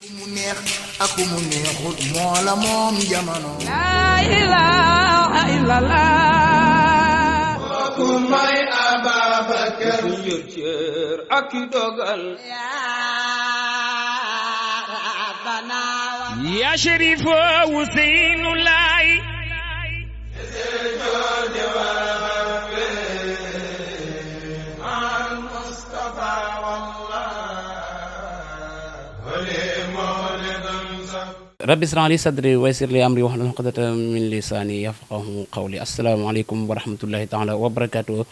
mu neex ak mu neexut moo la moom jamono. laa ilaaha illallah. kooku may Ababakar. yor cër ak i dogal. yaa rabbana. yaa Cherif Ousseynou Laye. rabbi ishrah li sadri wa yassir li amri wahlul uqdatan min lisani yafqahu qawli. asalaamaaleykum wa rahmatullahi taala wa barakatuh.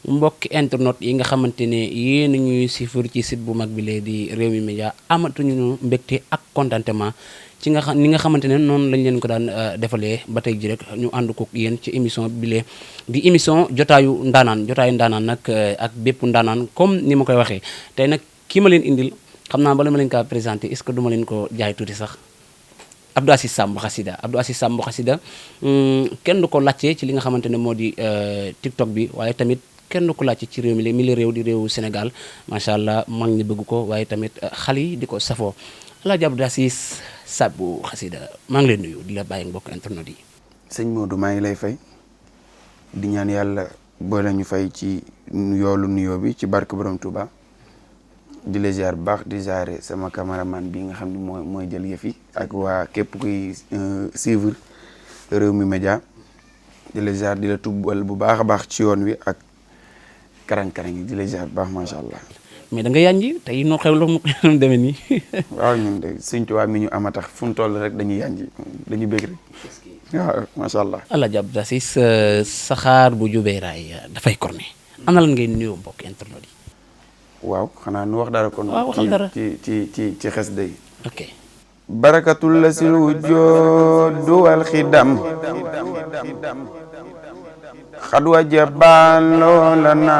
mbokki internet yi nga xamante ne yéen ñuy suivre ci site bu mag bi lee di Rewmi Média amatuñu mbégte ak contentement ci ni nga xamante ne noonu lañ leen ko daan defalee ba tey ji rek ñu ànd ko yéen ci émission bi lee di émission jotaayu ndaanaan nag ak bépp ndaanaan comme ni ma koy waxee tey nag kii ma leen indil xam naa bala ma leen kaa présenté est-ce que duma leen ko jaay tuuti sax. Abdou Aziz Samb Xasida kenn du ko laajte ci li nga xamante ne moo di TikTok bi waaye tamit kenn du ko laajte ci réew mi li réew di réewu Sénégal macha allah mag ñi bëgg ko waaye tamit xale yi di ko safoo Alaaji Abdou Aziz Samb Xasida maa ngi leen nuyu di la bàyyi mbokk internet yi. sëñ Modou maa ngi lay fay di ñaan yàlla boole ñu fay ci yoolu nuyoo bi ci barke Borom Touba. di la ziar bu baax di ziare sama cameraman bi nga xam ne mooy jël yëf yi ak waa képp kuy suivre Rewmi Média di la ziar di la tubbal bu baax a baax ci yoon wi ak karang-karang yi di la ziar bu baax macha allah. mais da nga yànji tey noo xew la mu demee nii. waaw ñun de Sëñ Tuubaa mi ñu ama tax fu mu toll rek dañuy yànji dañuy bëgg rek waaw macha allah. Alaaji Abdou Aziz saxaar bu jubee raay dafay corné ana lan ngay nuyoo mbokk internet yi. waaw xanaa nu wax dara kon. waaw waxal dara ci xes day. ok. barakatul la sil wujud wal xidam xad wajabalo lana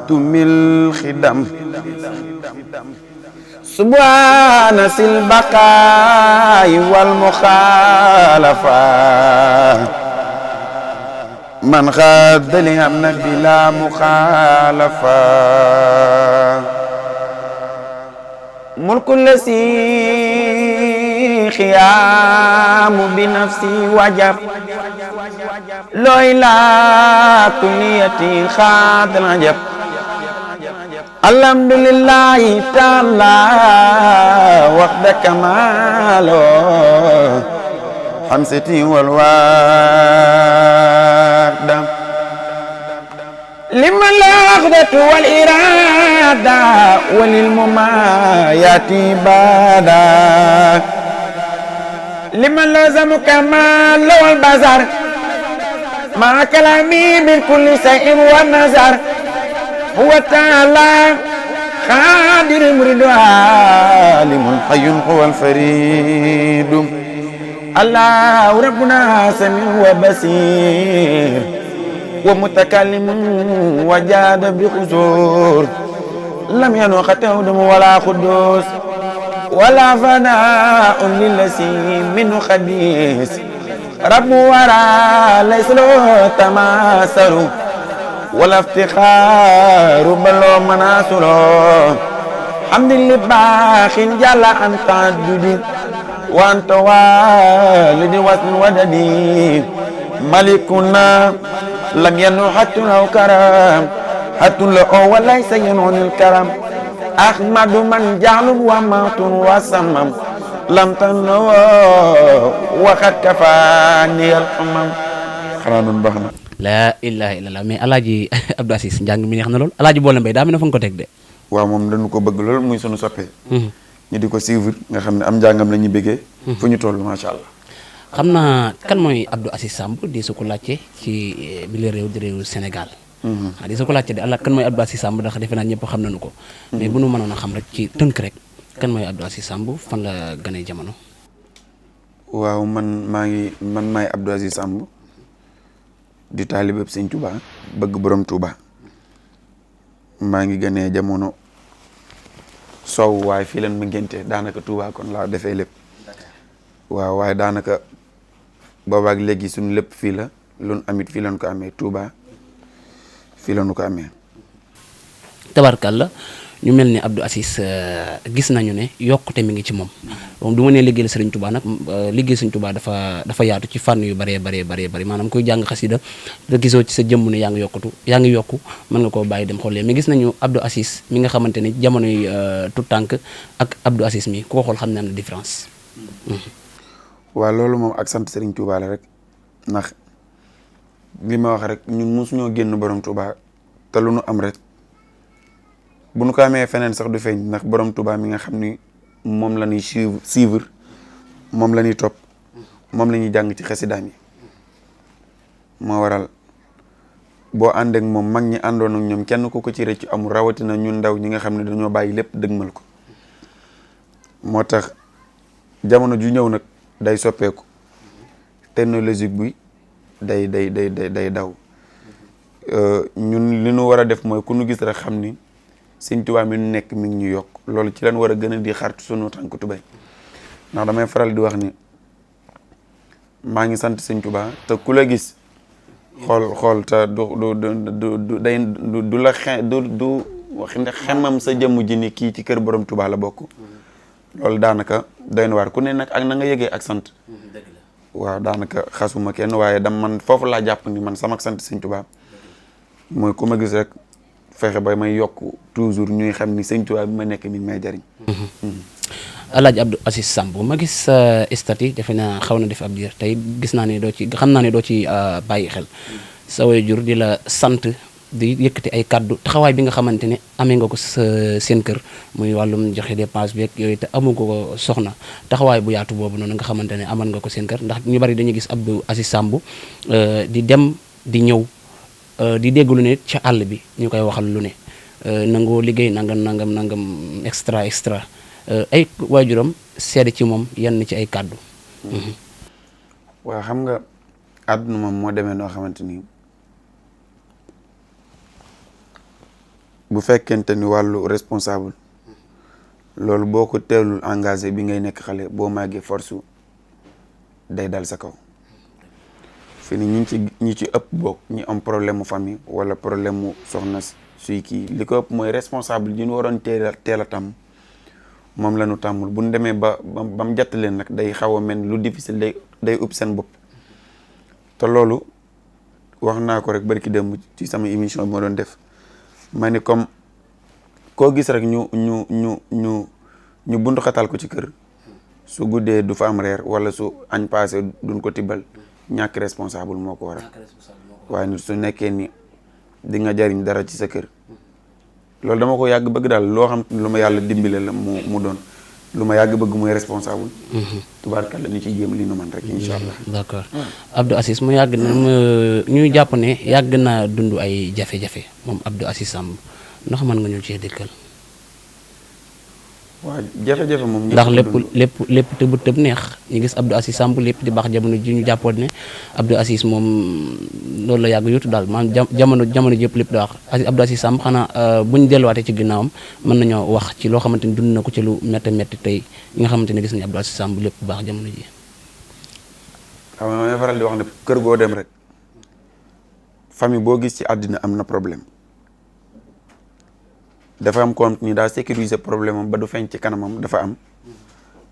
tumil xidam subhana sil baqaay wal muxaalafa man xaadali am na bila muxaalafa mulku lasi xiyaamu bi nafsi wajab looy laa kulliyati xaadal ajab alhamdulillahi taala waxda kamaalo xamsati walwaada liman la axdatu wal irada walil mumayati bada liman lazamu kamal wal bazar ma kalami min kulli shay'in wa nazar huwa taala qadir muridu alimun hayyun huwal faridum Allah rabbuna sami wa basir wa mutakallim wa jada bi huzur lam yanu khatawdum wala khudus wala fana'un lillasi min khadis rabbu wara laysa tamasaru wala iftikharu balo manasuru hamdulillah bakhin jalla an ta'addudi wa anta walidi wasn wadadi malikuna lam yanu hatun aw karam hatun la o walaysa yanunil karam ahmadu man ja'lun wa matun wa samam lam tanu wa qad kafani al hamam xanaa noonu baax na laa ilaha illallah mais Alaaji Abdou Aziz njàng mi neex na lool Alaaji Boole Mbaye daa mel ne fa nga ko teg de. waaw moom dañu ko bëgg lool muy sunu soppee ñu di ko suivre nga xam ne am njàngam la ñu bëggee fu ñu toll macha allah. xam naa kan mooy Abdou Aziz Samb di su ko laajte ci bile réew di réewu Sénégal. di su ko laajte de kan mooy Abdou Aziz Samb ndax defe naa ñëpp xam nañu ko. mais bu nu mënoon a xam rek ci tënk rek kan mooy Abdou Aziz Samb fan la gënee jamono. waaw man maay Abdou Aziz Samb di taalibe Sëñ Touba bëgg borom Touba maa ngi gënee jamono sow waaye fii leen ma ngénte daanaka Touba kon laa defee lépp waaw waaye daanaka boobaak léegi suñu lépp fii la loolu amit fii lañ ko amee Touba fii lañu ko amee. tabarkalla ñu mel ni Abdou Aziz gis nañu ne yokkute mi ngi ci moom du ma nee liggéeyal Serigne Touba nag liggéey Serigne Touba dafa yaatu ci fànn yu bëree bëri maanaam kuy jàng xasida te gisoo ci sa jëmm ne yaa ngi yokku mën nga koo bàyyi dem xoolee mais gis nañu Abdou Aziz mi nga xamante ne jamonoy tout tànk ak Abdou Aziz mi ku ko xool xam ne am na différence. waaw loolu moom ak sant Serigne Touba la rek ndax li ma wax rek ñun mosuñoo génn borom Touba te lu nu am rek bu nu ko amee feneen sax du feeñ ndax borom Touba mi nga xam ni moom la ñuy suivre moom la ñuy topp moom la ñuy jàng ci xasidaam yi moo waral boo ànd ak moom mag ñi àndoon ak ñoom kenn ku ko ci rëcc amul rawatina ñun ndaw ñi nga xam ne dañoo bàyyi lépp dëgmal ko moo tax jamono ju ñëw nag day soppeeku technologique bi day daw ñun li nu war a def mooy ku nu gis rek xam ni Sëñ Tuubaa mi nu nekk mi ngi ñu yokk loolu ci lañ war a gën a di xartu sunu tànk tubay ndax damay faral di wax ni maa ngi sant Sëñ Tuubaa te ku la gis xool te du la xemam sa jëmm ji ni kii ci kër borom Tuubaa la bokk loolu daanaka doy na waar ku ne nag ak na nga yëgee ak sant waaw daanaka xasuma kenn waaye man foofu laa jàpp ni man sama sant Sëñ Tuubaa mooy ku ma gis rek fexe ba may yokk toujours ñuy xam ni Sëñ Tuubaa bi ma nekk mi ngi may jariñ. Alaaji Abdou Aziz Samb ma gis statut defe naa xaw na def ab diir tey gis naa ne xam naa ne doo ci bàyyi xel sa waajur di la sant di yëkkati ay kàddu taxawaay bi nga xamante ne amee nga ko sa seen kër muy wàllum joxe dépense bi ak yooyu te amu ko soxna taxawaay bu yaatu boobu noonu nga xamante ne amal nga ko seen kër ndax ñu bari dañuy gis Abdou Aziz Samb di dem di ñëw di dégg lu ne ca àll bi ñu koy waxal lu ne nangoo liggéey nangam extra ay waajuram seede ci moom yenn ci ay kàddu. waaw xam nga àdduna moom moo demee noo xamante ni bu fekkente ni wàllu responsable loolu boo ko teelul engagé bi ngay nekk xale boo màggee force day dal sa kaw fi ni ñi ci ëpp bokk ñi am problème mu famille wala problème mu soxna suy kii li ko ëpp mooy responsable yi ñu waroon teel a tàmm moom la ñu tàmmul bu ñu demee ba mu jatt leen nag day xaw a mel lu difficile day ëpp seen bopp te loolu wax naa ko rek barki démb ci sama émission bi ma doon def ma ni comme koo gis rek ñu buntu xatal ko ci kër su guddee du fa am reer wala su añ passé duñ ko tibbal ñàkk responsable moo ko waral waaye nit su nekkee ni di nga jariñ dara ci sa kër loolu dama ko yàgg bëgg daal loo xam lu ma yàlla dimbale la mu doon lu ma yàgg bëgg mooy responsable tubaarkàlla ñu ciy jéem li nu man rek incha allah. d'accord Abdou Aziz mu yàgg na ñuy jàpp ne yàgg naa dund ay jafe-jafe moom Abdou Aziz Samb ndax mën nga ñu cee dëkkal. waaw jafe-jafe moom. ndax lépp tëb neex ñu gis Abdou Aziz Samb lépp di baax jamono ji ñu jàppoon ne Abdou Aziz moom loolu la yàgg yutu daal maanaam jamono jëpp lépp da wax Abdou Aziz Samb xanaa buñ delluwaatee ci ginnaawam mën nañoo wax ci loo xamante ni dund na ko ci lu métti tey ñi nga xamante ne gis nañu Abdou Aziz Samb lépp bu baax jamono ji. xam nga may faral di wax ne kër goo dem rek famille boo gis ci àddina am na problème. dafa am ko am ni daa sécuriser problème am ba du feeñ ci kanamam dafa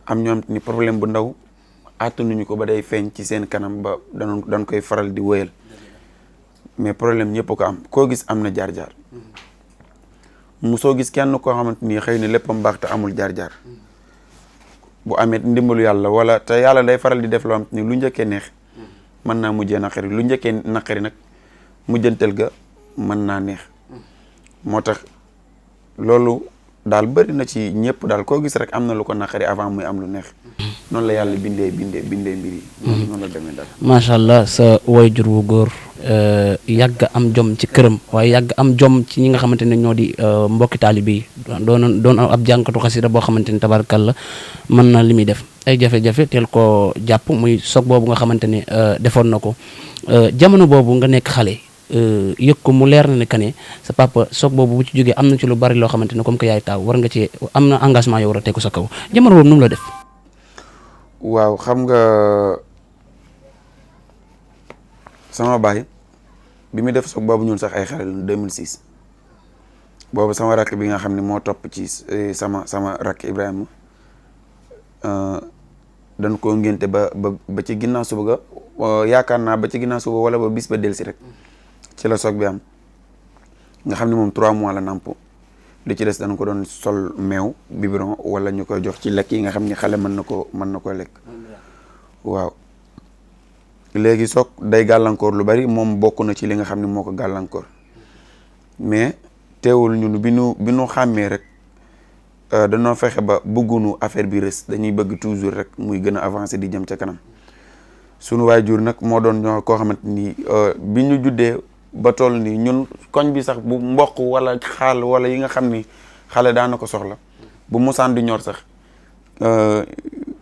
am ñoo am ni problème bu ndaw àttanuñu ko ba day feeñ ci seen kanam ba dañ koy faral di wëyal mais problème ñëpp ko am koo gis am na jaar-jaar soo gis kenn koo xamante ni xëy na léppam baax te amul jaar-jaar bu amee ndimbalu yàlla wala te yàlla day faral di def loo xamante ni lu njëkkee neex mën naa mujjee naqari lu njëkkee naqari nag mujjantel ga mën naa neex moo tax loolu daal bëri na ci ñëpp daal koo gis rek am na lu ko naqari avant muy am lu neex noonu la yàlla bindee mbir yi noonu la demee daal. macha allah sa waajur wu góor yàgg am jom ci këram waaye yàgg am jom ci ñi nga xamante ne ñoo di mbokki taalibe yi doon ab jànkatu xasida boo xamante ne tabarkalla mën na li muy def ay jafe-jafe teel koo jàpp muy soog boobu nga xamante ne defoon na ko jamono boobu nga nekk xale. yëg ko mu leer na ne que ne sa papa soog boobu bu ci jógee am na ci lu bari loo xamante ne comme que yaay taaw war nga ci am na engagement yoo war a tegu sa kaw jamono boobu nu mu la def. waaw xam nga sama baay bi muy def soog boobu ñun sax ay xale la 2006 boobu sama rakk bi nga xam ne moo topp ci sama rakk Ibrahima dañ koo ngénte ba ci ginnaaw suba ga yaakaar naa ba ci ginnaaw suba wala ba bis ba delsi rek ci la soog bi am nga xam ne moom 3 mois la nàmp li ci des dañ ko doon sol meew biberon wala ñu koy jox ci lekk yi nga xam ni xale mën na ko lekk waaw léegi soog day gàllankoor lu bari moom bokk na ci li nga xam ne moo ko gàllankoor mais teewul ñun bi nu xàmmee rek dañoo fexe ba bëggunu affaire bi rës dañuy bëgg toujours rek muy gën a avancer di jëm ca kanam sunu waajur nag moo doon ñoo koo xamante ni bi ñu juddee ba toll nii ñun koñ bi sax bu mboq wala xaal wala yi nga xam ni xale daana ko soxla bu musaan di ñor sax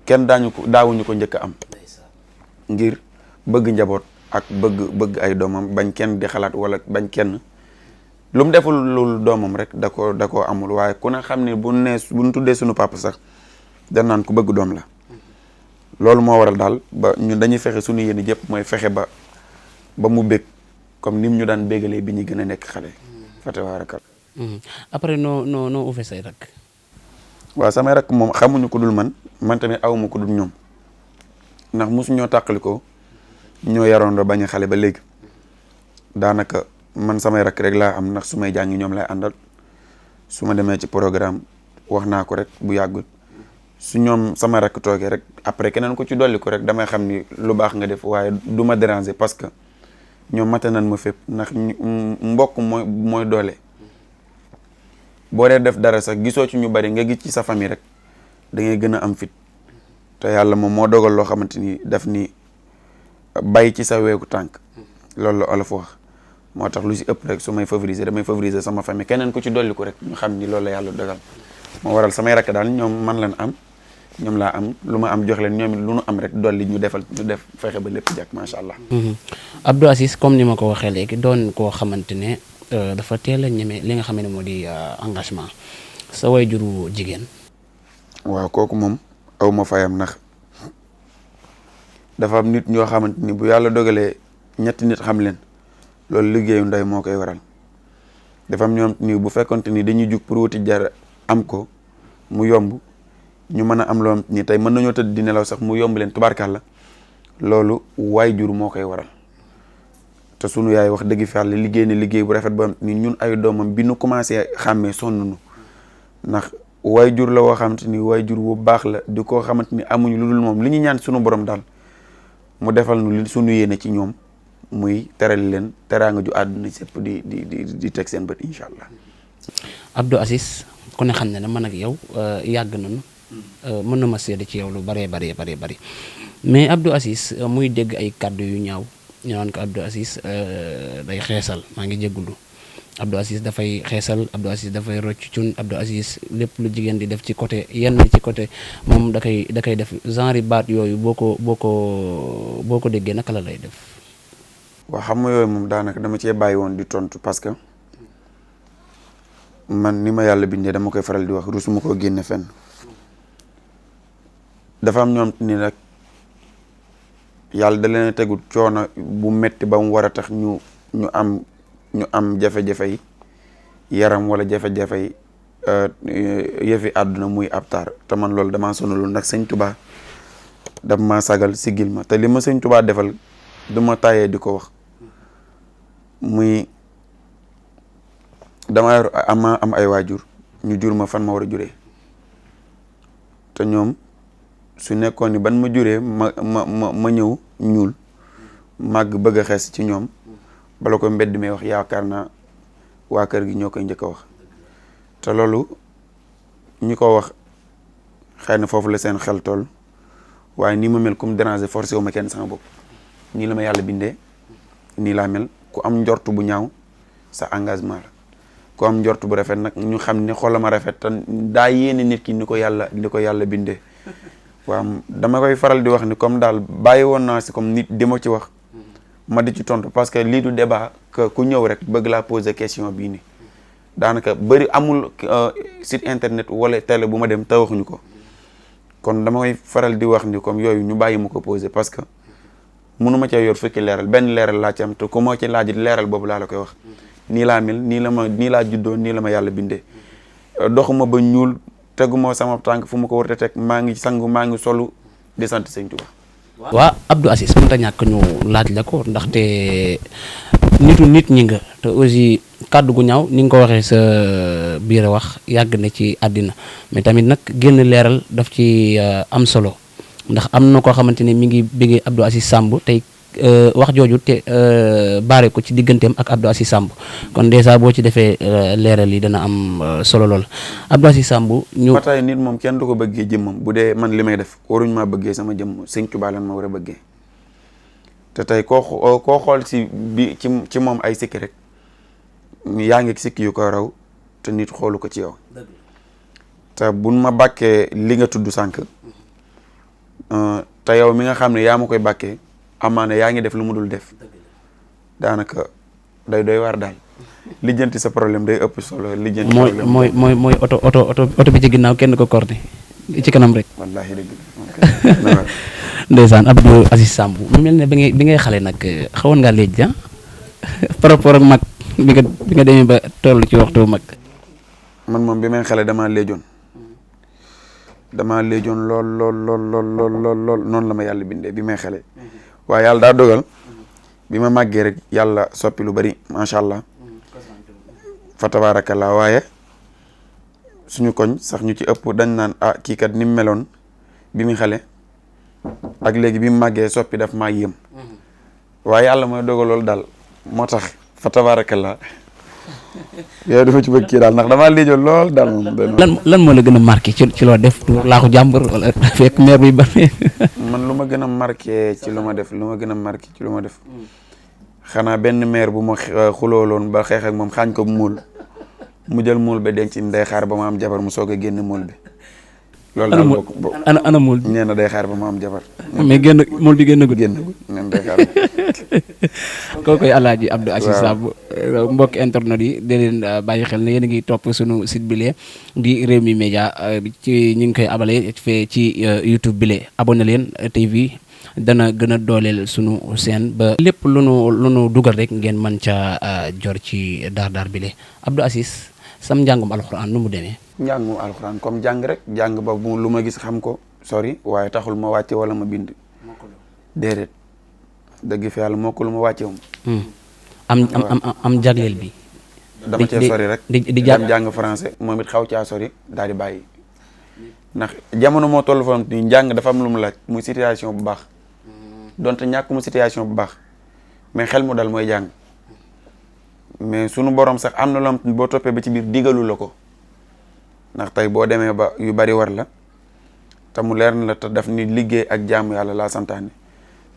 kenn daawuñu ko njëkk a am ngir bëgg njaboot ak bëgg ay doomam bañ kenn di xalaat wala bañ kenn lu mu deful loolu doomam rek da koo amul waaye ku ne xam ne bu ñu tuddee suñu papa sax dañ naan ku bëgg doom la loolu moo waral daal ba ñun dañuy fexe suñu yéene jëpp mooy fexe ba mu bég comme ni mu ñu daan bégalee bi ñu gën a nekk xale fate waarakal après noo ufe say rak waaw samay rak moom xamuñu ko dul man tamit awuma ko dul ñoom ndax mosu ñoo tàqali ko ñoo yaroon bañ a xale ba léegi daanaka man samay rakk rek laa am ndax su may jàngi ñoom lay àndal su ma demee ci programme wax naa ko rek bu yàggul su ñoom sama rakk toogee rek après keneen ko ci dolli ko rek damay xam ni lu baax nga def waaye du ma déranger parce que ñoom mate nan ma fépp ndax mbokk mooy doole boo dee def dara sax gisoo ci ñu bari nga gis ci sa famille rek da ngay gën a am fit te yàlla moom moo dogal loo xamante ni daf ni bay ci sa weeku tànk loolu la olof wax moo tax lu si ëpp rek su may favoriser damay favoriser sama famille keneen ku ci dolli ko rek ñu xam ni loolu la yàlla dogal moo waral samay rakk daal ñoom man lan am ñoom laa am lu ma am jox leen ñoom it lu nu am rek dolli ñu def fexe ba lépp jàkk macha allah. Abdou Aziz comme ni ma ko waxee léegi doon koo xamante ne dafa teel a ñeme li nga xam ne moo di engagement sa waajuru jigéen. waaw kooku moom aw ma fayam ndax dafa am nit ñoo xamante ni bu yàlla dogalee ñetti nit xam leen loolu liggéeyu ndey moo koy waral dafa am ñoom ni bu fekkonte ni dañuy jug pour wuti jar am ko mu yomb ñu mën a am loo ni tey mën nañoo tëdd di nelaw sax mu yomb leen tubaarkàlla loolu waajur moo koy waral te sunu yaay wax dëgg fi yàlla liggéey ne liggéey bu rafet ba ni ñun ay doomam bi nu commencé xàmmee sonn nu ndax waajur la woo xamante ni waajur bu baax la di koo xamante ni amuñu lu dul moom li ñu ñaan sunu borom daal mu defal nu li sunu yéene ci ñoom muy teral leen teraanga ju àdduna sépp di teg seen bët incha allah. Abdou Aziz ku ne xam ne ne man ak yow yàgg nañu mën na ma seede ci yow lu bari mais Abdou Aziz muy dégg ay kàddu yu ñaaw ñu naan ko Abdou Aziz day xeesal maa ngi jéggulu Abdou Aziz dafay xeesal Abdou Aziz dafay rocc cun Abdou Aziz lépp lu jigéen di def ci côté yenn ci côté moom da koy def genre baat yooyu boo ko déggee naka la lay def. waaw xam nga yooyu moom daanaka dama cee bàyyi woon di tontu parce que man ni ma yàlla bindee dama koy faral di wax rusuma koo génne fenn dafa am ñoom ni nag yàlla da leen a tegul coono bu metti ba mu war a tax ñu am jafe-jafe yi yaram wala jafe-jafe yi yëfi àdduna muy ab taar te man loolu damaa sonalul nag sëñ Tuubaa daf maa sagal sigil ma te li ma sëñ Tuubaa defal duma tàyyee di ko wax muy dama am ay waajur ñu jur ma fan ma war a juree te ñoom su nekkoon ni ban ma juree ma ñëw ñuul màgg bëgg a xees ci ñoom bala ko mbedd mi wax yaakaar naa waa kër gi ñoo koy njëkk a wax te loolu ñi ko wax xëy na foofu la seen xel toll waaye nii ma mel comme déranger forcé wu ma kenn sama bopp nii la ma yàlla bindee nii laa mel ku am njortu bu ñaaw sa engagement la ku am njortu bu rafet nag ñu xam ne xolam a rafet te daa yéene nit ki ni ko yàlla bindee waaw dama koy faral di wax ni comme daal bàyyi woon naa si comme nit di ma ci wax ma di ci tontu parce que lii du débat que ku ñëw rek bëgg laa poser question bii ni daanaka bëri amul site internet wala télé bu ma dem te waxuñu ko kon dama koy faral di wax ni comme yooyu ñu bàyyi ma ko poser parce que mënu ma cee yor fukki leeral benn leeral laa ci am te ku ma ci laajit leeral boobu laa la koy wax nii laa mel nii laa juddoo nii la ma yàlla bindee doxuma ba ñuul teguma sama tànk fu ma ko war a teg maa ngi sangu maa ngi solu di sant sëñ Tuubaa. waa Abdou Aziz mënta ñàkk ñu laaj la ko ndaxte nit ñi nga te aussi kàddu gu ñaaw ni nga ko waxee sa biir wax yàgg na ci àddina mais tamit nag génn leeral daf ci am solo ndax am na koo xamante ne mi ngi bëggee Abdou Aziz Samb tey wax jooju te baare ko ci digganteem ak Abdou Aziz Samb kon dèjà boo ci defee leeral yi dana am solo lool Abdou Aziz Samb ñu. ba tey nit moom kenn du ko bëggee jëmmam bu dee man li may def waruñ maa bëggee sama jëmm sëñ Tuubaa lan ma war a bëggee te tey koo xool si bi ci moom ay sikki rek yaa ngi sikki yu ko raw te nit xoolu ko ci yow te buñ ma bàkkee li nga tudd sànq te yow mi nga xam ne yaa ma koy bàkkee amaana yaa ngi def lu mu dul def daanaka day doy war daal lijjanti sa problème day ëpp solo. lijjanti problème mooy oto bi ci ginnaaw kenn ko korte ci kanam rek. wallaahi dëgg ndeysaan Abdou Aziz Samb mu mel ne bi ngay xale nag xawoon ngaa léegi ja par rapport ak mag bi nga demee ba toll ci waxtu mag. man moom bi may xale damaa léejoon lool noonu la ma yàlla bindee bi may xale waaye yàlla daa dogal bi ma màggee rek yàlla soppi lu bari macha allah fa tabaarakallaa waaye suñu koñ sax ñu ci ëpp dañ naan kii kat ni mu meloon bi mu xale ak léegi bi mu màggee soppi daf maa yéem waaye yàlla mooy dogal loolu daal moo tax fa tabaarakallaa yow dafa ci bëgg kii daal ndax damaa léejoon lool daal moom. lan moo la gën a marqué ci loo def laaxu jàmbur wala fekk meer bi bari. man lu ma gën a marqué ci lu ma def xanaa benn meer bu ma xulooloon ba xeex ak moom xaañ ko muul mu jël muul ba denc day xaar ba ma am jabar mu soog a génn muul bi. loolu daal bokk ana muul bi nee na day xaar ba ma am jabar. mais muul bi génnagul nee na day xaar. kookoy Alaaji Abdou Aziz Samb mbokki internet yi di leen bàyyi xel ne yéen a ngi topp sunu site bile di Rewmi Média ci ñu ngi koy abale fee ci YouTube bile abonné leen TV dana gën a dooleel sunu chaîne ba lépp lu nu dugal rek ngeen mën ca jor ci daar bile Abdou Aziz sam njàngum alxuraan nu mu demee. njàngum alxuraan comme jàng rek jàng ba lu ma gis xam ko sori waaye taxul ma wàcce wala ma bind déedéet dëgg fi yàlla mokk lu ma wàcce moom. am jagleel bi. dama cee sori rek di jàng français moom it xaw caa sori daal di bàyyi ndax jamono moo toll foofu nii njàng dafa am lu mu laaj muy situation bu baax donte ñàkk mu situation bu baax mais xel mu dal mooy jàng mais sunu borom sax am na loo xam boo toppee ba ci biir digalu la ko ndax tey boo demee ba yu bari war la te mu leer na la te daf ni liggéey ak jaamu yàlla laa santaane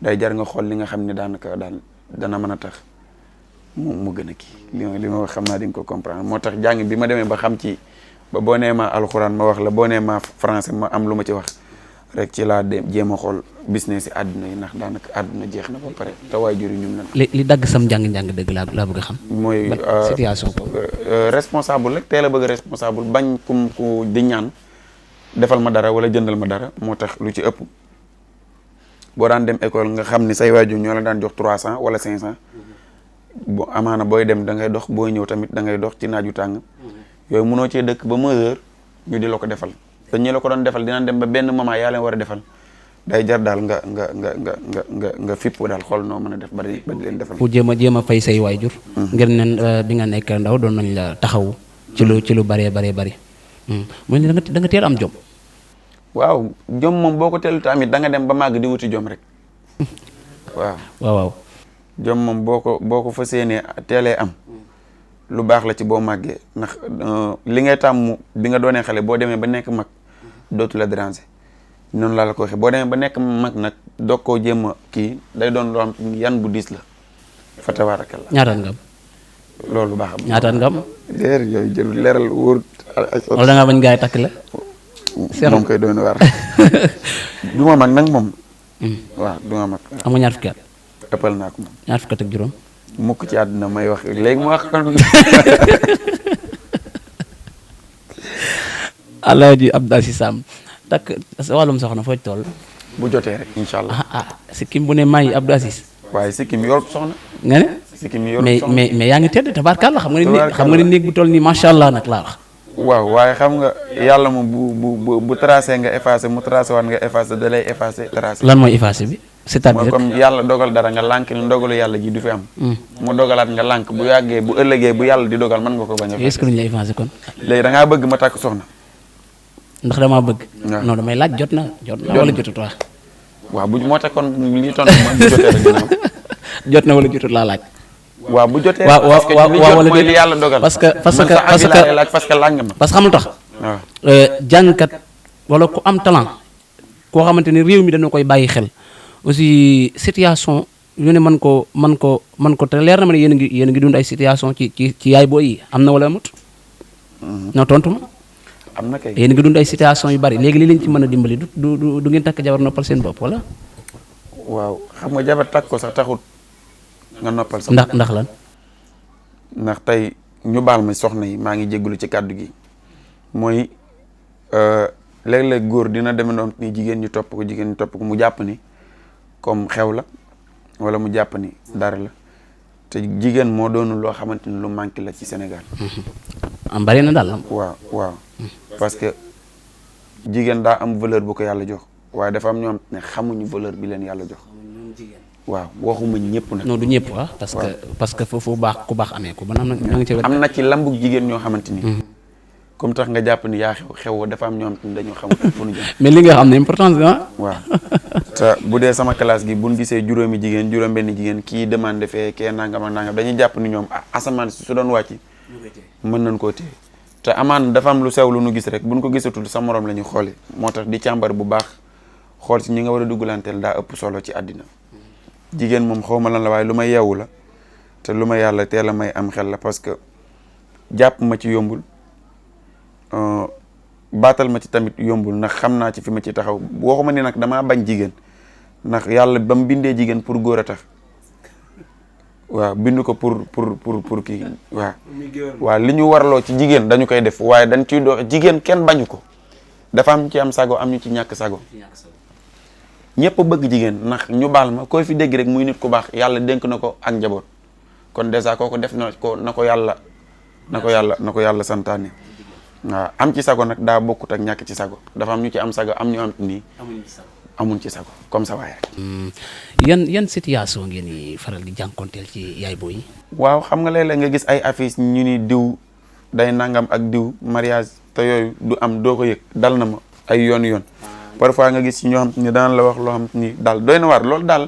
day jar nga xool li nga xam ne daanaka daal dana mën a tax mu gën a kii li ma wax xam naa di nga ko comprendre moo tax jàng bi ma demee ba xam ci ba boo nee ma alxuraan ma wax la boo nee ma français ma am lu ma ci wax rek ci laa jéem a xool business yi àdduna yi ndax daanaka àdduna jeex na ba pare te waajur yi ñun na li dagg sam njàng dëgg laa bëgg a xam. mooy situation responsable rek teel a bëgg responsable bañ ku di ñaan defal ma dara wala jëndal ma dara moo tax lu ci ëpp boo daan dem école nga xam ni say waajur ñoo la daan jox 300 wala 500 bu amaana booy dem da ngay dox booy ñëw tamit da ngay dox ci naaju tàng yooyu mënoo cee dëkk ba mesure ñu di la ko defal te ñi la ko doon defal dinañ dem ba benn moment yaa leen war a defal day jar daal nga fipp daal xool noo mën a def ba di leen defal. pour jéem a fay say waajur. ngir nen bi nga nekk ndaw doon nañ la taxawu. ci lu bëree bari. mooy ne da nga teel am jom. waaw jom moom boo ko teelu tamit da nga dem ba màgg di wuti jom rek waaw. jom moom boo ko fas yéenee teelee am. lu baax la ci boo màggee ndax li ngay tàmm bi nga doonee xale boo demee ba nekk mag dootu la déranger noonu laa la ko waxee boo demee ba nekk mag nag doog koo jéem a kii day doon loo xam yan bu diis la fa tabaarakalla. ñaataat nga am. loolu baax am. ñaataat nga am. leer yooyu jël leeral wóor. wala da ngaa bañ gaa yi takk la. moom koy doon war du ma mag nag moom. waaw du ma mag. am nga ñaar fukki at. ëppal naa ko moom. ñaar fukki at ak juróom. mukk ci àdduna may wax léegi mu wax kon. Alaaji Abdou Aziz Samb takk wàllum soxna foo ci toll. bu jotee rek incha allah. sikkim bu ne maa ngi Abdou Aziz. waaye sikkim yor soxna. nga ne. sikkim yor mais yaa ngi tedd tabarkàlla xam nga ne néeg bu toll nii macha allah nag laa wax. waaw waaye xam nga yàlla moom bu tracé nga effacé mu tracé waat nga effacé da lay effacé tracé. lan mooy effacé bi. c'est-à-dire mooy comme yàlla dogal dara nga lànk ni ndogalu yàlla ji du fi am. mu dogalaat nga lànk bu yàggee bu ëllëgee bu yàlla di dogal mën nga ko bañ a. est-ce que duñ la effacé kon. léegi da ngaa bëgg ma takk soxna. ndax damaa bëgg. waaw non damay laaj jot na wala jotut waa. waaw bu moo tax kon li tontu ma bu jotee rek dina am. jot na wala jotut laa laaj. waaw bu jotee. waaw parce que li jot mooy li yàlla dogal. parce que parce que làng ma. parce que xam lu tax. waaw jàngkat wala ku am talent koo xamante ni réew mi dana koy bàyyi xel aussi situation yu ne man ko te leer na ma ne yéen a ngi dund ay situation ci yaay booy yi am na wala amut. non tontu ma. am na kay yéen a ngi dund ay situation yu bari léegi li leen ci mën a dimbali du ngeen takk jabar noppal seen bopp wala. waaw xam nga jabar takk ko sax taxut nga noppal sax. ndax lan. ndax tey ñu baal ma soxna yi maa ngi jégalu ci kàddu gi mooy léeg-léeg góor dina deme noonu ni jigéen ñu topp ko mu jàpp ni comme xew la wala mu jàpp ni dara la te jigéen moo doonul loo xamante ni lu manqué la ci Sénégal. am bari na daal. waaw parce que jigéen daa am valeur bu ko yàlla jox waaye dafa am ñoo xam ne xamuñu valeur bi leen yàlla jox. waaw waxuma ñëpp nag. non du ñëpp parce que foofu ku baax amee ko ba am na ci lambu jigéen ñoo xamante ni. comme tax nga jàpp ni yaa xew dafa am ñoo xamante ni dañoo xam fu ñu jëm. mais li nga xam ne importance ah. waaw te bu dee sama classe gi buñ gisee juróom benn jigéen kii demande fee kee nangam ak nangam dañuy jàpp ni ñoom asamaan si su doon wàcc mën nañ koo téye te amaan dafa am lu sew lu nu gis rek buñ ko gisatul sa morom la ñuy xoole moo tax di càmbar bu baax xool si ñi nga war a duggalanteel daa ëpp solo ci àddina jigéen moom xawma lan la waaye lu may yeewu la te lu ma yàlla teel a may am xel la parce que jàpp ma ci yombul baatal ma ci tamit yombul ndax xam naa ci fi ma ci taxaw waxuma ni nag damaa bañ jigéen ndax yàlla ba mu bindee jigéen pour góor a tax waaw bindu ko pour kii waaw li ñu warloo ci jigéen dañu koy def waaye dañ ciy dox jigéen kenn bañu ko dafa am ci am sago am ñu ci ñàkk sago ñëpp bëgg jigéen ndax ñu baal ma koy fi dégg rek muy nit ku baax yàlla dénk na ko ak njaboot kon dèjà kooku def na ko yàlla santaane waaw am ci sago nag daa bokkut ak ñàkk ci sago dafa am ñu ci am sago am ñu am nii amuñ ci sago comme ça waaye rek. yan situation ngeen di faral di jànkonteel ci yaay booy yi. waaw xam nga léeg-léeg nga gis ay affiche ñu ni diw day nangam ak diw mariage te yooyu du am doo ko yëg dal na ma ay yoon parfois nga gis ci ñoo xam ni daan la wax loo xam ni daal doy na waar loolu daal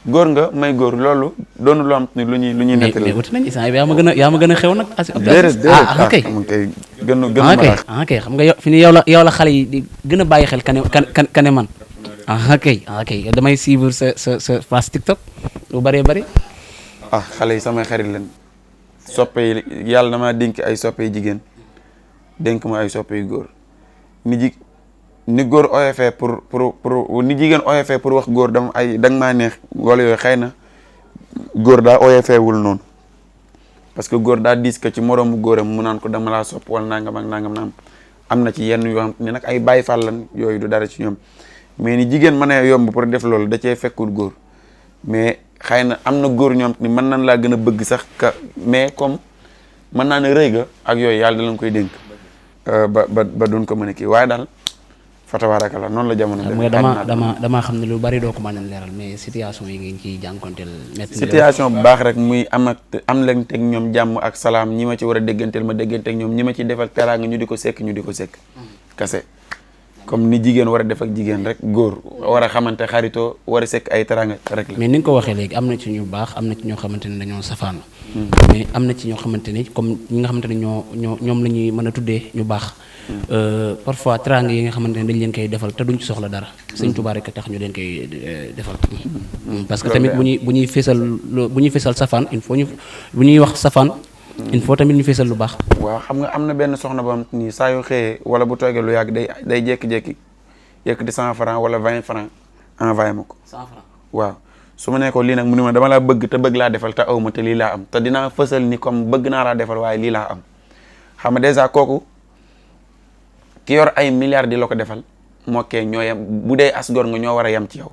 góor nga may góor loolu doonu loo xam ni lu ñuy nettali. mais wuti nañu saa yaa ma gën a xew nag. déedéet kay xam nga yow fi ni yow la xale yi di gën a bàyyi xel kane man kay damay suivre sa page TikTok lu bëree bëri. xale yi samay xarit leen soppe yi yàlla damaa dénk ay soppe yu jigéen dénk ma ay soppe yu góor ni góor oyofee pour ni jigéen oyofee pour wax góor danga maa neex wala yooyu xëy na góor daa oyofeewul noonu parce que góor daa diis ko ci moroomu góoram mu naan ko dama laa sopp wala nangam ak nangam naam am na ci yenn yoo xam ne nag ay bàyyi fàll lan yooyu du dara ci ñoom mais ni jigéen mën a yomb pour def loolu da cee fekkul góor mais xëy na am na góor ñoom ni mën nañ laa gën a bëgg sax ka mais comme mën naa ne rëy ga ak yooyu yàlla da lañ koy dénk ba duñ ko mën a kii waaye daal fa tabaaraka la noonu la jamono dama xam ne lu bari doo ko mën a leeral mais situation yi ngeen ciy jànkonteel situation bu baax rek muy am leen teg ñoom jàmm ak salaam ñi ma ci war a dégganteel ma dégganteeg ñoom ñi ma ci defal teraanga ñu di ko sekk kase comme ni jigéen war a def ak jigéen rek góor war a xamante xaritoo war a sekk ay teraanga rek la. mais ni nga ko waxee léegi am na ci ñu baax am na ci ñoo xamante ne dañoo safaan mais am na ci ñoo xamante ni comme ñi nga xamante ne ñoom la ñuy mën a tuddee ñu baax parfois teraanga yi nga xamante ne dañ leen koy defal te duñ ci soxla dara Sëñ Tuubaa rek tax ñu leen koy defal parce que tamit bu ñuy fésal safaan il faut bu ñuy wax safaan il faut tamit ñu fésal lu baax. waaw xam nga am na benn soxna ba am ni saa yu xëyee wala bu toogee lu yàgg day jékki-jékki yëkkati 100 francs wala 20 francs envoyé ma ko. 100 francs waaw su ma nee ko lii nag mu ne ma dama laa bëgg te bëgg laa defal te aw ma te lii laa am te dinaa fësal ni comme bëgg naa laa defal waaye lii laa am xam nga dèjà kooku ki yor ay milliards di la ko defal moo kee ñoo yem bu dee as gor nga ñoo war a yem ci yow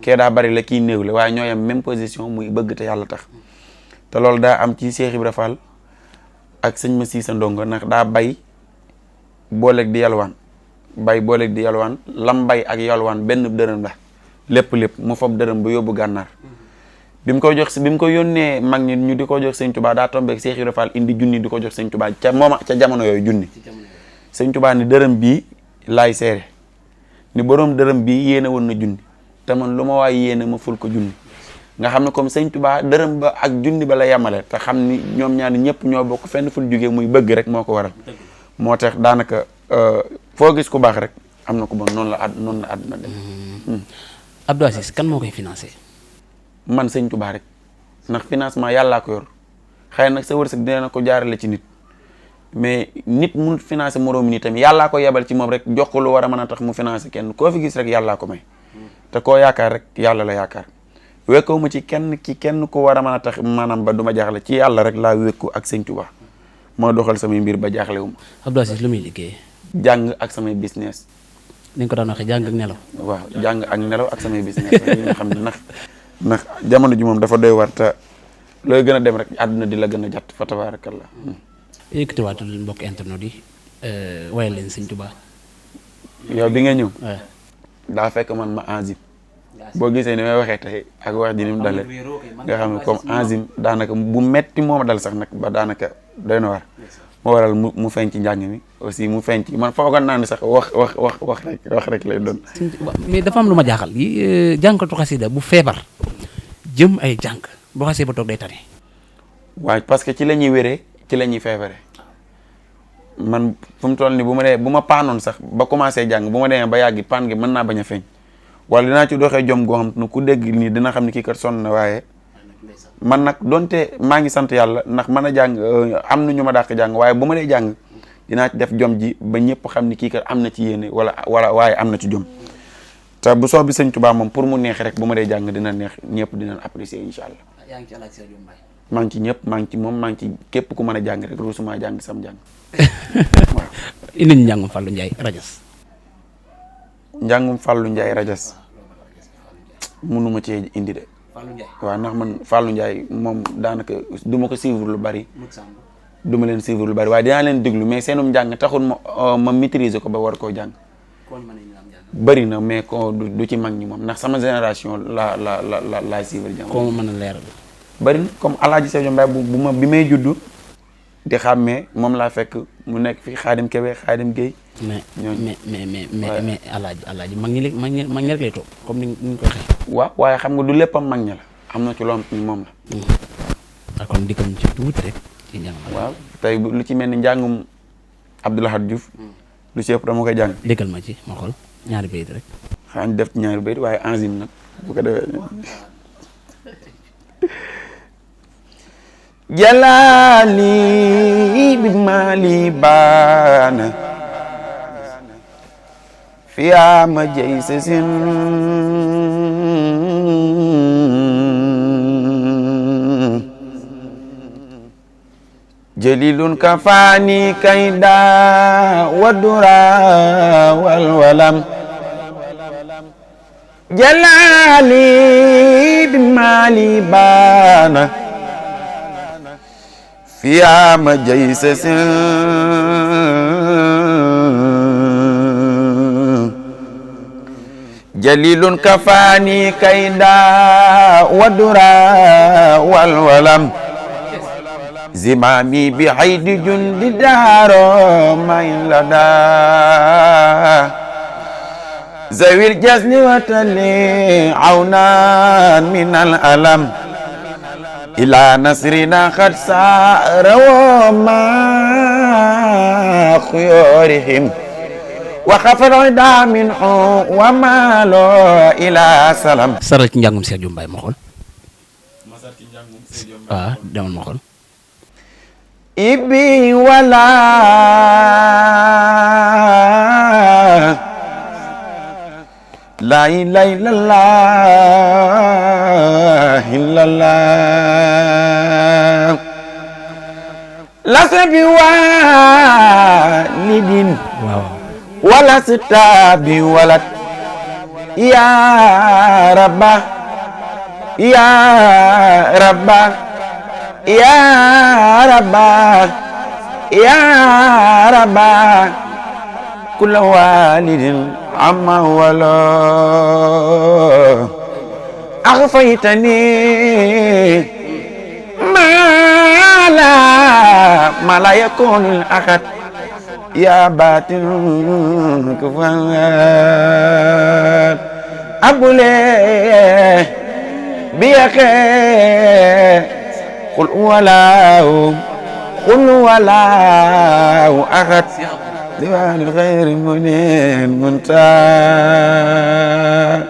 kee daa bari la kii néew la waaye ñoo yem même position muy bëgg te yàlla tax te loolu daa am ci Cheikh Ibra Fall ak sëñ ma siisa ndongo ndax daa bay booleeg di yalwaan lam bay ak yalwaan benn dërëm la lépp mu fob dërëm bu yóbbu gànnaar bi mu ko yónnee mag ñi ñu di ko jox sëñ Touba daa tombeeg Cheikh Ibra Fall indi junni di ko jox sëñ Touba ca jamono yooyu junni sëñ Touba ni dërëm bii laay seere ni boroom dërëm bii yéene woon na junni te man lu ma waay yéene ma ful ko junni nga xam ne comme sëñ Touba dërëm ba ak junni ba la yemale te xam ni ñoom ñaar ñëpp ñoo bokk fenn ful jógee muy bëgg rek moo ko waral moo tax daanaka foo gis ku baax rek am na ko bon noonu la àdduna dem. Abdou Aziz kan moo koy financé. man sëñ Touba rek ndax financement yàllaa ko yor xëy nag sa wërsëg dina ko jaarale ci nit mais nit mun financé moroomi nit tamit yàllaa ko yebal ci moom rek jox ko lu war a mën a tax mu financé kenn koo fi gis rek yàllaa ko may te koo yaakaar rek yàlla la yaakaar wekkaw ma ci kenn ku war a mën a tax maanaam ba du ma jaaxle ci yàlla rek laa wekku ak sëñ Touba moo doxal samay mbir ba jaaxle wu ma. Abdou Aziz lu muy liggéey. jàng ak samay business. ni nga ko daan waxee jàng ak nelaw. waaw jàng ak nelaw ak samay business yi nga xam ne ndax jamono ji moom dafa doy war te looy gën a dem rek àdduna di la gën a jàtt fa tabarakallah. yëkkatiwaatul mbokk internet yi wayal leen sëñ Touba. yow bi nga ñëw. daa fekk man ma enzyme. boo gisee ni may waxee tey ak wax ji ni mu dalee nga xam ne comme enzyme daanaka bu metti moo ma dal sax nag ba daanaka doy na war moo waral mu feeñ ci njàng mi aussi mu feeñ ci man foogoon naa ni sax wax rek lay doon. mais dafa am lu ma jaaxal yi jànkatu xasida bu feebar jëm ay jànk boo xasee ba toog day tane. waaw parce que ci la ñuy wéree ci la ñuy feebaree man fu mu toll nii bu ma paanoon sax ba commencé jàng bu ma demee ba yàggi paan gi mën naa bañ a feeñ wala dinaa ci doxee jom goo xam ne ku dégg nii dina xam ne kii kat sonn na waaye man nag donte maa ngi sant yàlla ndax mën a jàng am na ñu ma dàq jàng waaye bu ma dee jàng dinaa ci def jom ji ba ñëpp xam ni kii kat am na ci yéene wala waaye am na ci jom te bu soobi sëñ Touba moom pour mu neex rek bu ma dee jàng dina neex ñëpp dinañ apprécier incha allah. yaa ngi ci Alaaji Sëriñ Mbaye. maa ngi ci ñëpp maa ngi ci moom maa ngi ci képp ku mën a jàng rek rusuma jàng sam jàng. waaw indi ñu njàngum Fallou Ndiaye rajas. njàngum Fallou Ndiaye rajas mënuma cee indi de. waaw ndax man Fallou Ndiaye moom daanaka du ma ko suivre lu bari. du ma leen suivre lu bari waaye dinaa leen déglu mais seenum njàng taxul ma maîtriser ko ba war koo jàng. bëri na mais ko du ci mag ñi moom ndax sama génération la suivre jàng. koo ma mën a leeral. bëri na comme Alaaji Sëriñ Mbaye bi may juddu di xàmmee moom laa fekk mu nekk fi Xaadim Kebe Xaadim Guèye. mais Alaaji mag ñi rek lay toog comme ni ñu ko waxee. waaw waaye xam nga du léppam mag ñi la am na ci loo xam ni moom la. kon dikkal ñu ci tuuti rek ci njàng. waaw tey lu ci mel ni njàngum Abdoulahad Diouf lu ci ëpp dama koy jàng. dikkal ma ci ma xool ñaari bayit rek. xanaa ñu def ci ñaari bayit waaye enzyme nag bu ko defee. jalaali bi maali baana fiyaa ma jëy sa sin jalilun kafaani kayda wadura walwalam jalaali bi maali baana fiyaa ma jëy sa sin jalilun kafaani kayda wadura walwalam zimami bi haydi jundi daaro mayn lada zawil jasni watali awnan min al alam ila nasrina khad saarawo ma khuyurihim wa khafal ida minhu wa malo ila salam. saral ci njàngum Sëriñ Mbaye ma xool. waaw demal ma xool. ibi wala la ilaha illallah la sabi walidin wala sitabi walad ya rabba ya rabba ya rabba kulla walidin amma wala aghfaytani ma la yakunu ahad ya batin kufan abule biyake qul walahu ahad diwaanul xayri munin munta.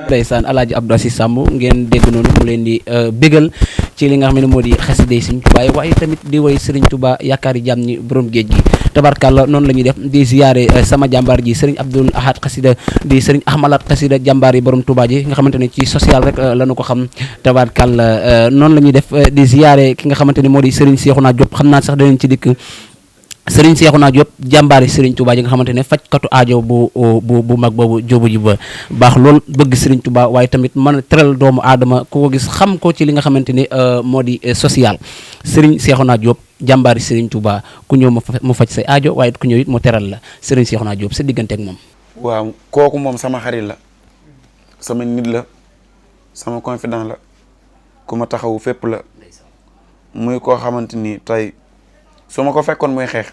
Ndeysaan Alaaji Abdou Aziz Samb ngeen dégg noonu mu leen di bégal ci li nga xam ne moo di xasida Sëriñ Tuubaa waaye tamit di woy Sëriñ Tuubaa yaakaari jàmm ñi borom géej gi tabarkàlla noonu la ñuy def di ziyaare sama jàmbaar ji Sëriñ Abdul Ahad xasida di Sëriñ Ahmalat xasida jàmbaar yi borom Tuubaa ji nga xamante ne ci social rek la ñu ko xam tabarkàlla noonu la ñuy def di ziyaare ki nga xamante ne moo di Sëriñ Seexuna Jóob xam naa sax danañ ci dikk Sëriñ Seexuna Jóob jàmbaari Sëriñ Tuubaa ji nga xamante ne fajkatu aajo bu mag boobu jóobu ji ba baax lool bëgg Sëriñ Tuubaa waaye tamit mën a teral doomu aadama ku ko gis xam ko ci li nga xamante ne moo di social Sëriñ Seexuna Jóob jàmbaari Sëriñ Tuubaa ku ñëw mu faj say aajo waaye ku ñëw it mu teral la Sëriñ Seexuna Jóob sa diggante ak moom. waaw kooku moom sama xarit la sama nit la sama confident la ku ma taxawu fépp la muy koo xamante ni tey su ma ko fekkoon muy xeex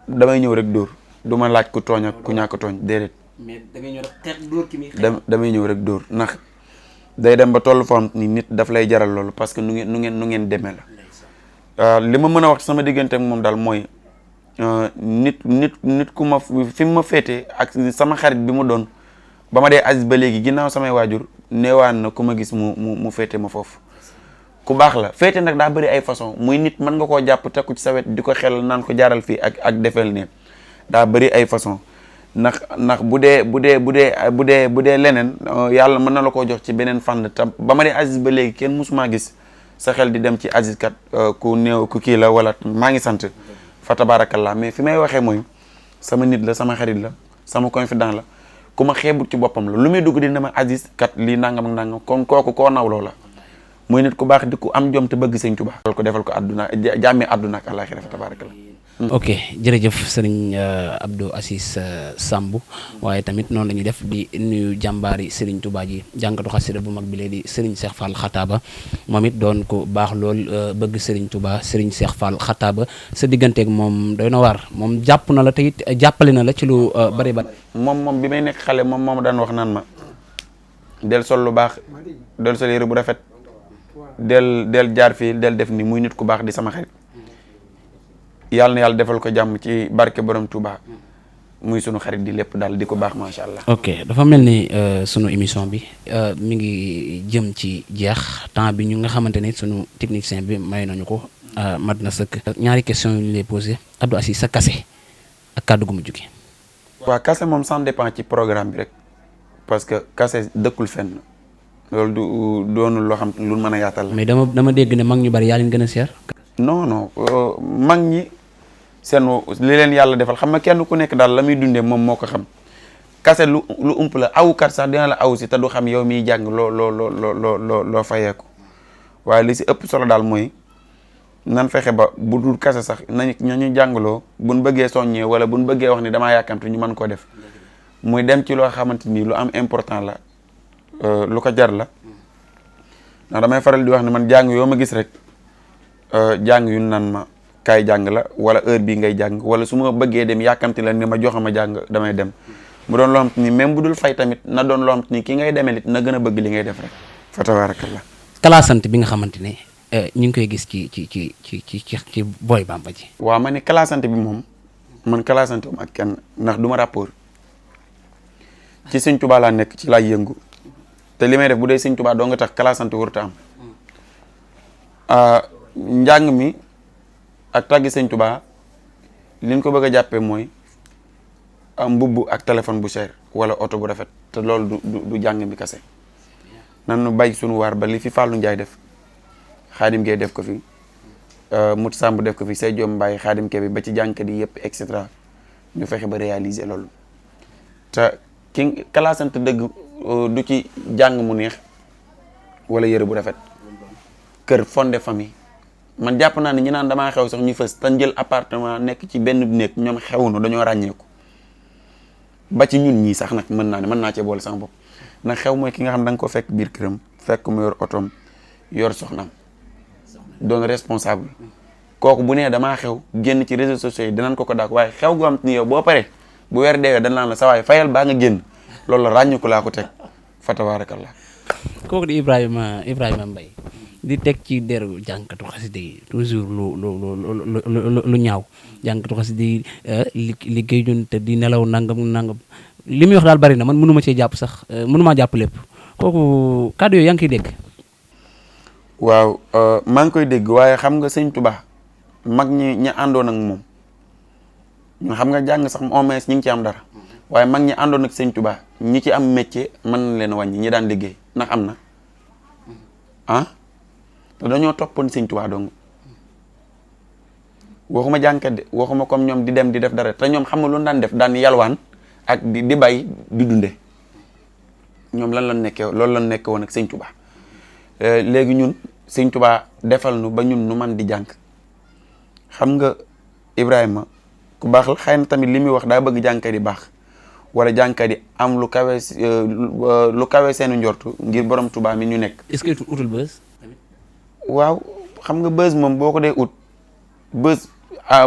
damay ñëw rek dóor du ma laaj ku tooñ ak ku ñàkk tooñ déedéet. mais da ngay ñëw rek xeex dóor ki muy xeex. damay ñëw rek dóor ndax day dem ba tollu foo xam ni nit daf lay jaral loolu parce que nu ngeen demee la. li ma mën a wax sama diggante ak moom daal mooy nit ku ma fi mu ma féete ak sama xarit bi mu doon ba ma dee Aziz ba léegi ginnaaw samay waajur neewaan na ku ma gis mu féete ma foofu. ku baax la féete nag daa bëri ay façon muy nit mën nga koo jàpp teg ko ci sa wet di ko xel naan ko jaaral fii ak defel ne daa bëri ay façon ndax bu dee leneen yàlla mën na la koo jox ci beneen fànn tam ba ma dee Aziz ba léegi kenn mësumaa gis sa xel di dem ci Aziz kat ku néew ku kii la wala maa ngi sant fa tabarakallah mais fi may waxee mooy sama nit la sama xarit la sama confident la ku ma xeebut ci boppam la lu muy dugg dina ma Aziz kat lii nangam ak nangam kon kooku koo nawloo la muy nit ku baax di ku am jom te bëgg Sëñ Tuubaa defal ko àdduna jàmmi àdduna ak àllaaxira fa tabarakallah. ok jërëjëf Sëriñ Abdou Aziz Samb waaye tamit noonu la ñuy def di nuyu jàmbaari Sëriñ Tuubaa ji jàngatu xasida bu mag bi lee di Sëriñ Cheikh Fall Xataaba moom it doon ko baax lool bëgg Sëriñ Tuubaa Sëriñ Cheikh Fall Xataaba sa digganteeg moom doy na waar moom jàpp na la te it jàppale na la ci lu bari bari. moom bi may nekk xale moom daan wax naan ma del sol lu baax del sol yére bu rafet del jaar fii del def ni muy nit ku baax di sama xarit yàlla na yàlla defal ko jàmm ci barke borom Touba muy sunu xarit di lépp daal di ko baax macha allah. ok dafa mel ni sunu émission bi mi ngi jëm ci jeex temps bi ñu nga xamante ne sunu technicien bi may nañu ko mat na sëkk. ñaari question yu ñu lay posé Abdou Aziz sa kase ak kàddu gu mu jóge. waaw kase moom ça dépend ci programme bi rek parce que kase dëkkul fenn. loolu doonul loo xam lu mën a yaatal la. mais dama dégg ne mag ñu bari yaa leen gën a seer. non mag ñi seen li leen yàlla defal xam nga kenn ku nekk daal la muy dundee moom moo ko xam kase lu ump la awukat sax dina la aw si te du xam yow miy jàng loo fayeeku waaye li si ëpp solo daal mooy nan fexe ba bu dul kase sax nañu jàngaloo buñ bëggee soññee wala buñ bëggee wax ni damaa yàkkamte ñu mën koo def muy dem ci loo xamante ni lu am important la. lu ko jar la ndax damay faral di wax ne man jàng yoo ma gis rek jàng yu naan ma kaay jàng la wala heure bii ngay jàng wala su ma bëggee dem yàkkamti la ni ma joxe ma jàng damay dem mu doon loo xam ni même bu dul fay tamit na doon loo xam ni ki ngay demee it na gën a bëgg li ngay def rek fa tabarakallah. classante bi nga xamante ne ñu ngi koy gis ci Boy Bamba ji. waaw ma ne classante bi moom man classante ak kenn ndax du ma rapport ci Sëñ Tuubaa laa nekk ci laay yëngu. te li may def bu dee Sëñ Tuubaa doo nga tax classante warut a am njàng mi ak tàggi Sëñ Tuubaa liñ ko bëgg a jàppee mooy mbubb ak téléphone bu cher wala oto bu rafet te loolu du jàng mi kase nan nu bay sunu waar ba li fi Fallou Ndiaye def Xaadim Gueye def ko fi Mut Samb def ko fi say jom Mbaye Xaadim Kebe ba ci jàngkat yi yëpp et cetera ñu fexe ba réaliser loolu te ki classante dëgg du ci jàng mu neex wala yëre bu rafet kër fondé famille man jàpp naa ne ñi naan damaa xew sax ñu fës tan jël appartement nekk ci benn néeg ñoom xewunu dañoo ràññeeku ba ci ñun ñii sax nag mën naa cee boole sama bopp nag xew mooy ki nga xam da nga ko fekk biir këram fekk mu yor otoom yor soxnaam doon responsable kooku bu nee damaa xew génn ci réseaux sociaux yi dinañ ko daak waaye xew gu am ni yow boo paree bu weer deewee dañ naan la sa waay fayal baa nga génn loolu la ràññeeku laa ko teg fa tabarakallah. kooku di Ibrahima Mbaye di teg ci deru jànkatu xasida yi toujours lu ñaaw jànkatu xasida yi liggéey ñun te di nelaw nangam li muy wax daal bari na man mënuma cee jàpp sax mënuma jàpp lépp kooku kàddu yooyu yaa ngi koy dégg. waaw maa ngi koy dégg waaye xam nga sëñ Tuubaa mag ñi àndoon ak moom ñun xam nga jàng sax au moins ñi ngi ci am dara waaye mag ñi àndoon ak sëñ Tuubaa ñi ci am métier mën na leen wàññi ñi daan liggéey ndax am na dañoo toppoon sëñ Tuubaa dong waxuma jànkat de waxuma comme ñoom di dem di def dara te ñoom xam nga lu daan def daan yalwaan ak di bay di dunde ñoom lan la nekkee loolu la nekkee woon ak sëñ Tuubaa léegi ñun sëñ Tuubaa defal nu ba ñun nu man di jàng xam nga Ibrahima ku baax la xëy na tamit li muy wax daa bëgg jànkat yi baax wala jànkat yi am lu kawe seenu njortu ngir borom Tuubaa mi ñu nekk. est-ce que utul buzz. waaw xam nga buzz moom boo ko dee ut buzz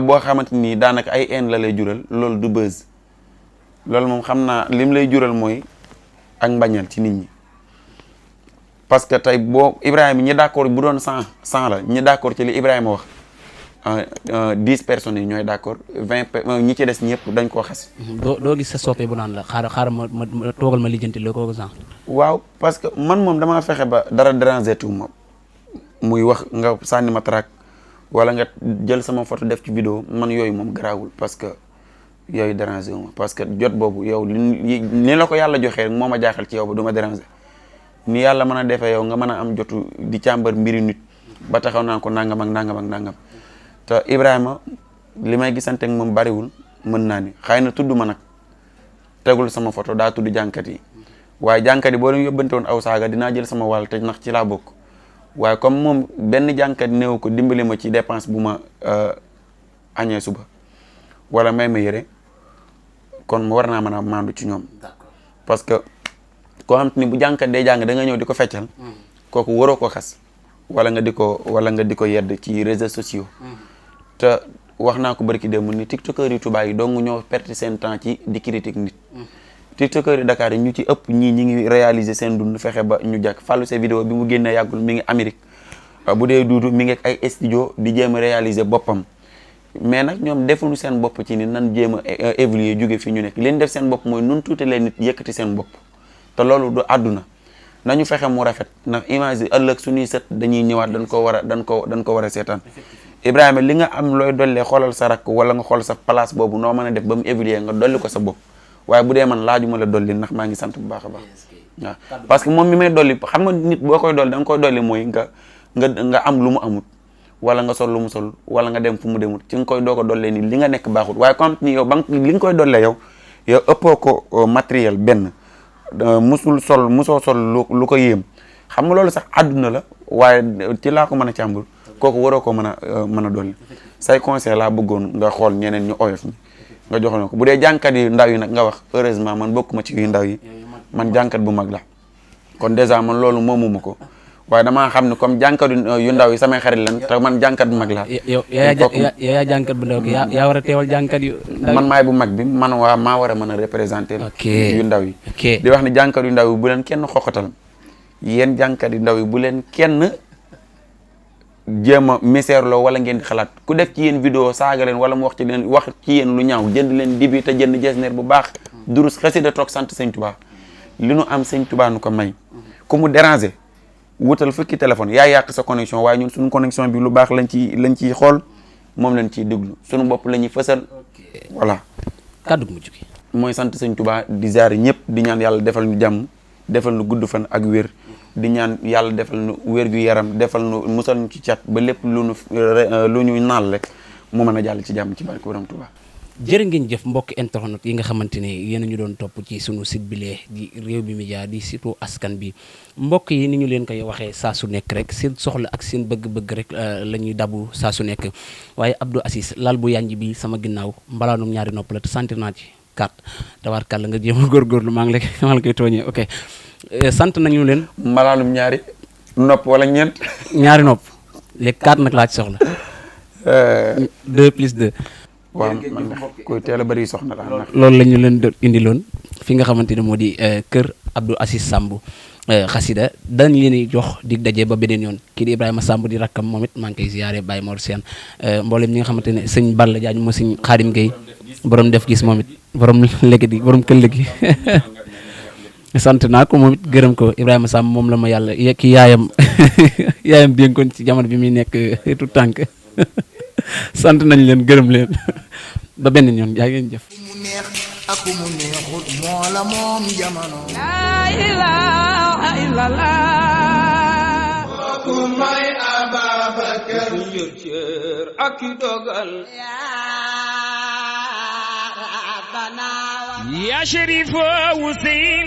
boo xamante ni daanaka ay haine la lay jural loolu du buzz loolu moom xam naa lim lay jural mooy ak mbañal ci nit ñi parce que tey boo Ibrahima ñi d'accord bu doon 100 la ñi d'accord ci li Ibrahima wax 10 personnes yi ñooy d'accord 20 ñi ci des ñëpp dañ koo xas. doo gis sa soppe bu naan la xaaral ma toogal ma lijjanti la kooku sax. waaw parce que man moom damaa fexe ba dara déranger tout ma muy wax nga sànni ma track wala nga jël sama photo def ci vidéo man yooyu moom garaawul parce que yooyu déranger wu ma parce que jot boobu yow ni la ko yàlla joxee rek moo ma jaaxal ci yow ba du ma déranger ni yàlla mën a defee yow nga mën a am jotu di càmbar mbiri nit ba taxaw naa ko nangam ak nangam te Ibrahima li may gisante ak moom bariwul mën naa ni xëy na tudd ma nag tegul sama photo daa tudd jànkat yi waaye jànkat yi boo leen yóbbante woon aw saaga dinaa jël sama wàll te ndax ci laa bokk waaye comme moom benn jànkat néew ko dimbali ma ci dépense bu ma añee suba wala may ma yére kon war naa mën a maandu ci ñoom parce que koo xam te ni bu jànkat day jàng da nga ñëw di ko feccal kooku waroo ko xas wala nga di ko yedd ci réseaux sociaux te wax naa ko barki démb ni tiktokeur yi Touba yi dong ñoo perte seen temps ci di critique nit tiktokeur yi Dakar yi ñu ci ëpp ñi ngi réaliser seen dund fexe ba ñu jàkk fàllu sa vidéo bi mu génnee yàggul mi ngi Amérique bu dee duudu mi ngi ak ay studio di jéem a réaliser boppam mais nag ñoom defuñu seen bopp ci ni nan jéem a évoluer jóge fi ñu nekk leen def seen bopp mooy nun tuuti leen nit yëkkati seen bopp te loolu du àdduna nañu fexe mu rafet ndax image yi ëllëg suñuy sët dañuy ñëwaat dañ ko war a seetaan Ibrahima li nga am looy dollee xoolal sa rakk wala nga xool sa place boobu noo mën a def ba mu évoluer nga dolli ko sa bopp waaye bu dee man laajuma la dolli ndax maa ngi sant bu baax a baax waaw parce que moom mi may dolli xam nga nit boo koy dolli da nga koy dolli mooy nga am lu mu amut wala nga sol lu mu sol wala nga dem fu mu demut ci nga koy doo ko dollee ni li nga nekk baaxut waaye comme ni yow ba li nga koy dollee yow ëppoo ko matériel benn musoo sol lu ko yéem xam nga loolu sax àdduna la waaye ci laa ko mën a càmbur kooku waroo ko mën a dolli say conseil laa bëggoon nga xool ñeneen ñu oyof ñi nga joxoon ko bu dee jànkat yu ndaw yi nag nga wax heureusement man bokkuma ci yu ndaw yi man jànkat bu mag la kon dèjà man loolu moomuma ko waaye damaa xam ne comme jànkat yu ndaw yi samay xarit lan te man jànkat bu mag laa yaa jànkat bu ndaw yaa war a teewal jànkat yu man maay bu mag bi man maa war a mën a représenter yu ndaw yi di wax ne jànkat yu ndaw yi bu leen kenn xoxatal yéen jànkat yu ndaw yi bu leen kenn jéem a misère loo wala ngeen di xalaat ku def ci yéen vidéo saaga leen wala mu wax ci yéen lu ñaaw jënd leen dibi te jënd jesner bu baax durus xasida toog sant sëñ Tuubaa li nu am sëñ Tuubaa nu ko may ku mu déranger wutal fukki téléphone yaa yàq sa connexion waaye ñun suñu connexion bi lu baax lañ ciy xool moom lañ ciy déglu suñu bopp la ñuy fësal voilà kàddu gu mujj gi mooy sant sëñ Tuubaa di ziar ñëpp di ñaan yàlla defal ñu jàmm defal nu gudd fan ak wér di ñaan yàlla defal nu wér gu yaram defal nu musal ñu ci cat ba lépp lu ñu naal rek mu mën a jàll ci jàmm ci barke Borom Tuubaa jërë ngeen jëf mbokk internet yi nga xamante ne yéen a ñu doon topp ci sunu site bi lee di Rewmi Média di surtout askan bi mbokk yi ni ñu leen koy waxee saa su nekk rek seen soxla ak seen bëgg-bëgg rek la ñuy dabu saa su nekk waaye Abdou Aziz lal bu yanj bi sama ginnaaw mbalaanum ñaari nopp la te sentir naa ci kat tabaarkàlla nga jéem a góorgóorlu maa ngi la koy tooñee ok sant nañu leen. mbalaanum ñaari nopp wala ñeent. ñaari nopp léegi 4 nag laa ci soxla. 2 plus 2. waaw man kuy teel a bëri soxna la. loolu la ñu leen doon indiloon fi nga xamante ne moo di kër Abdou Aziz Samb xasida dañ leen di jox dig daje ba beneen yoon kii di Ibrahima Samb di rakkam moom it maa ngi koy ziyaare Baye Mor Sène mboolem ñi nga xamante ne sëñ Balla Diagne moo sëñ Xaadim Gueye borom def gis moom it borom léegi di borom këll gi sant naa ko moom it gërëm ko Ibrahima Samb moom la ma yàlla ki yaayam yaayam dénkoon ci jamono bi muy nekk tout tànk sant nañ leen gërëm leen ba benn yoon yaa ngeen jëf. mu neex ak mu neexut moo la moom jamono. La ilaha illallah. kooku may Ababakar. yor cër ak i dogal. yaa rabbana ya Cherif Ousseyn